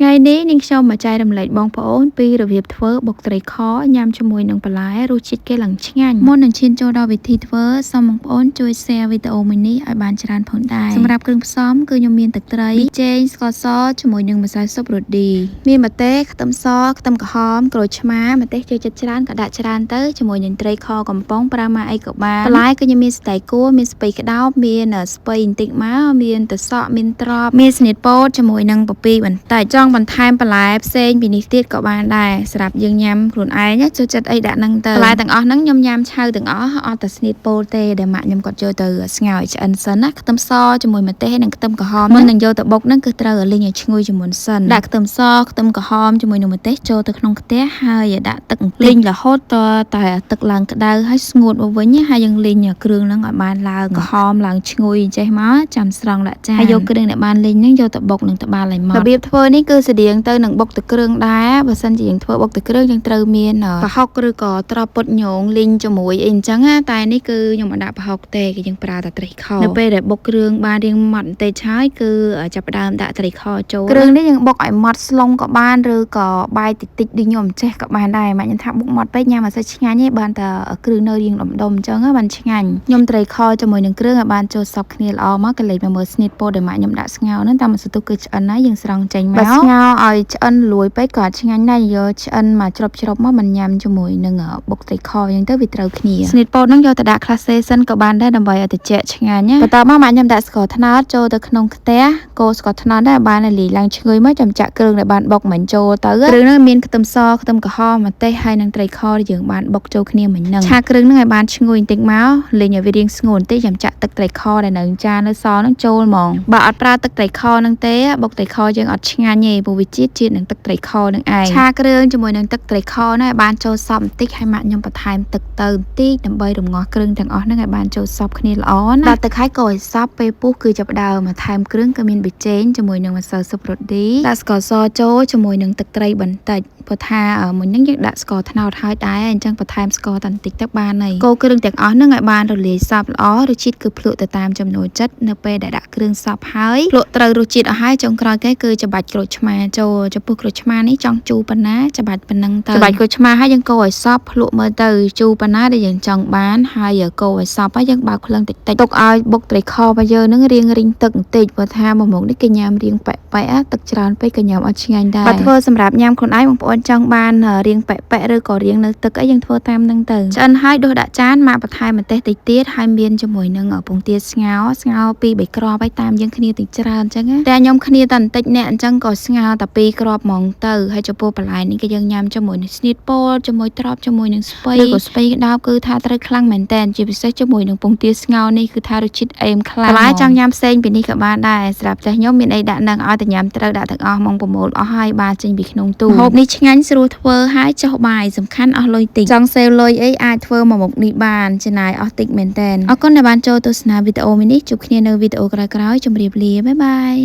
ថ្ងៃនេះនាងខ្ញុំមកចែករំលែកបងប្អូនពីរបៀបធ្វើបុកត្រីខញ៉ាំជាមួយនឹងបន្លែរសជាតិគេឡើងឆ្ងាញ់មុននឹងឈានចូលដល់វិធីធ្វើសូមបងប្អូនជួយ share វីដេអូមួយនេះឲ្យបានច្រើនផងដែរសម្រាប់គ្រឿងផ្សំគឺខ្ញុំមានទឹកត្រីប៊ីចេងស្ករសជាមួយនឹងម្សៅស៊ុបរ៉ូឌីមានម្ទេសខ្ទឹមសខ្ទឹមក្រហមក្រូចឆ្មាម្ទេសចូលចិត្តច្រើនក៏ដាក់ច្រើនទៅជាមួយនឹងត្រីខកំប៉ុង5ម៉ាអីក៏បានបន្លែគឺខ្ញុំមានស្តៃគួរមានស្ពៃក្តោបមានស្ពៃបន្តិចមកមានតសក់មានត្រប់មានស្នៀតពោតជាមួយនឹងពពីបន្តិចចង់បន្ថែមបន្លែផ្សេងពីនេះទៀតក៏បានដែរសម្រាប់យើងញ៉ាំខ្លួនឯងចូលចិត្តអីដាក់ហ្នឹងទៅបន្លែទាំងអស់ហ្នឹងខ្ញុំញ៉ាំឆៅទាំងអស់អត់តែស្នៀតពោតទេដែលម៉ាក់ខ្ញុំគាត់យកទៅស្ងោរឆ្អិនសិនណាខ្ទឹមសជាមួយម្ទេសនិងខ្ទឹមក្រហមមុននឹងយកទៅបុកហ្នឹងគឺត្រូវលីងឲ្យឈ្ងុយជាមុនសិនដាក់ខ្ទឹមសខ្ទឹមក្រហមជាមួយនឹងម្ទេសចូលទៅក្នុងខ្ទះហើយដាក់ទឹកលីងរហូតតែទឹកឡើងក្តៅហើយស្ងួតមកវិញហើយយើងលីងគ្រឿងហ្នឹងឲ្យបានឡើងក្រហមឡើងឈ្ងុយចេះមកចាំស្រង់ដាក់ចានហើយយកគ្រឿងដែលបានលីងហ្នឹងយកទៅបុកនឹងត្បាល់ឲ្យម៉ត់របៀបធ្វើនេះគឺស្តៀងទៅនឹងបុកទឹកគ្រឿងដែរបើសិនជាយើងធ្វើបុកទឹកគ្រឿងយើងត្រូវមានប្រហុកឬក៏ត្រប់ពុតញងលីងជាមួយអីអញ្ចឹងតែនេះគឺខ្ញុំអត់ដាក់ប្រហុកទេគឺយើងប្រើតែត្រីខនៅពេលដែលបុកគ្រឿងបានរៀងម៉ត់បន្តិចហើយគឺចាប់ផ្ដើមដាក់ត្រីខចូលគ្រឿងនេះយើងបុកឲ្យម៉ត់ស្លុងក៏បានឬក៏បាយតិចតិចដូចខ្ញុំចេះក៏បានដែរម៉ាក់ខ្ញុំថាបុកម៉ត់ពេកញ៉ាំអត់សូវឆ្ងាញ់ទេបានតែគ្រឿងនៅរៀងដុំអញ្ចឹងបានឆ្ងាញ់ខ្ញុំត្រីខជាមួយនឹងគ្រឿងឲ្យបានចូលសព្វគ្នាល្អមកក៏លេចមកមើលស្នៀតពោតដែលម៉ាក់ខ្ញុំដាក់ស្ងោរហ្នឹងតាមសន្ទុះគឺឆ្អិនហើយយើងស្រង់ចេញមកបើស្ងោរឲ្យឆ្អិនលួយពេកក៏ឆ្ងាញ់ដែរយកឆ្អិនមកច្រប់មកមិនញ៉ាំជាមួយនឹងបុកត្រីខអញ្ចឹងទៅវាត្រូវគ្នាស្នៀតពោតហ្នឹងយកទៅដាក់ក្លាសេសិនក៏បានដែរដើម្បីឲ្យត្រជាក់ឆ្ងាញ់ណាបន្ទាប់មកម៉ាក់ខ្ញុំដាក់ស្ករត្នោតចូលទៅក្នុងខ្ទះកូរស្ករត្នោតដែរបានលាយឡើងឈ្ងុយមកចាំចាក់គ្រឿងដែលបានបុកមិញចូលទៅគ្រឿងហ្នឹងមានខ្ទឹមសខ្ទឹមក្រហមម្ទេសហើយនិងត្រីខដែលយើងបានបុកចូលគ្នាមិញហ្នឹងឆាគ្រឿងហ្នឹងឲ្យបានឈ្ងុយបន្តិចមកលេងឲ្យវារៀងស្ងួនបន្តិចចាំចាក់ទឹកត្រីខដែលនៅចាននៅសល់ហ្នឹងចូលហ្មងបើអត់ប្រើទឹកត្រីខហ្នឹងទេបុកត្រីខយើងអត់ឆ្ងាញ់ទេព្រោះវាជាតិនឹងទឹកត្រីខនឹងឯងឆាគ្រឿងជាមួយនឹងទឹកត្រីខហ្នឹងឲ្យបានចូលសព្វបន្តិចហើយម៉ាក់ខ្ញុំបន្ថែមទឹកទៅបន្តិចដើម្បីរំងាស់គ្រឿងទាំងអស់ហ្នឹងឲ្យបានចូលសព្វគ្នាល្អណាដល់ទឹកហើយកូរឲ្យសព្វពេលពុះគឺចាប់ផ្ដើមបន្ថែមគ្រឿងក៏មានប៊ីចេងជាមួយនឹងម្សៅស៊ុបរ៉ូឌីដាក់ស្ករសចូលជាមួយនឹងទឹកត្រីបន្តិចព្រោះថាមុនហ្នឹងយើងដាក់ស្ករត្នោតហើយដែរអញ្ចឹងបន្ថែមស្ករតែបន្តិចទៅបានហើយកូរគ្រឿងទាំងអស់ហ្នឹងឲ្យបានរលាយសព្វល្អរសជាតិគឺភ្លក់ទៅតាមចំណូលចិត្តនៅពេលដែលដាក់គ្រឿងសព្វហើយភ្លក់ត្រូវរសជាតិអស់ហើយចុងក្រោយគេគឺច្របាច់ក្រូចឆ្មាចូលចំពោះក្រូចឆ្មានេះចង់ជូរប៉ុណ្ណាច្របាច់ប៉ុណ្ណឹងទៅច្របាច់ក្រូចឆ្មាហើយយើងកូរឲ្យសព្វភ្លក់មើលទៅជូរប៉ុណ្ណាដែលយើងចង់បានហើយកូរឲ្យសព្វហើយយើងបើកភ្លើងតិចទុកឲ្យបុកត្រីខរបស់យើងនឹងរៀងរីងទឹកបន្តិចព្រោះថាមួយមុខនេះគេញ៉ាំរៀងប៉ែកទឹកច្រើនពេកក៏ញ៉ាំអត់ឆ្ងាញ់ដែរបើធ្វើសម្រាប់ញ៉ាំខ្លួនឯងបងប្អូនចង់បានរៀងប៉ែកឬក៏រៀងនៅទឹកអីយើងធ្វើតាមហ្នឹងទៅឆ្អិនហើយដួសដាក់ចានមកបន្ថែមម្ទេសតិចទៀតហើយមានជាមួយនឹងពងទាស្ងោរ2 3គ្រាប់ហើយតាមយើងគ្នាតិចច្រើនអញ្ចឹងតែខ្ញុំគ្នាតែបន្តិចអ្នកអញ្ចឹងក៏ស្ងោរតែ2គ្រាប់ហ្មងទៅហើយចំពោះបន្លែនេះក៏យើងញ៉ាំជាមួយនឹងស្នៀតពោតជាមួយត្រប់ជាមួយនឹងស្ពៃឬក៏ស្ពៃក្តោបគឺថាត្រូវខ្លាំងមែនតើជាពិសេសជាមួយនឹងពងទាស្ងោរនេះគឺថារសជាតិអេមខ្លាំងបន្លែចង់ញ៉ាំផ្សេងពីនេះក៏បានដែរសម្រាប់តែខ្ញុំមានអីដាក់នឹងឲ្យតែញ៉ាំត្រូវដាក់ទាំងអស់ហ្មងប្រមូលអស់ហើយបានចេញពីក្នុងទូម្ហូបនេះឆ្ងាញ់ស្រួលធ្វើហើយចុះបាយសំខាន់អស់លុយតិចចង់សេវលុយអីអាចធ្វើមកមុខនេះបានចំណាយអស់តិចមែនតើអរគុណដែលបានចូលទស្សនាវីដេអូមួយនេះជួបគ្នានៅវីដេអូក្រោយៗជម្រាបលាបាយបាយ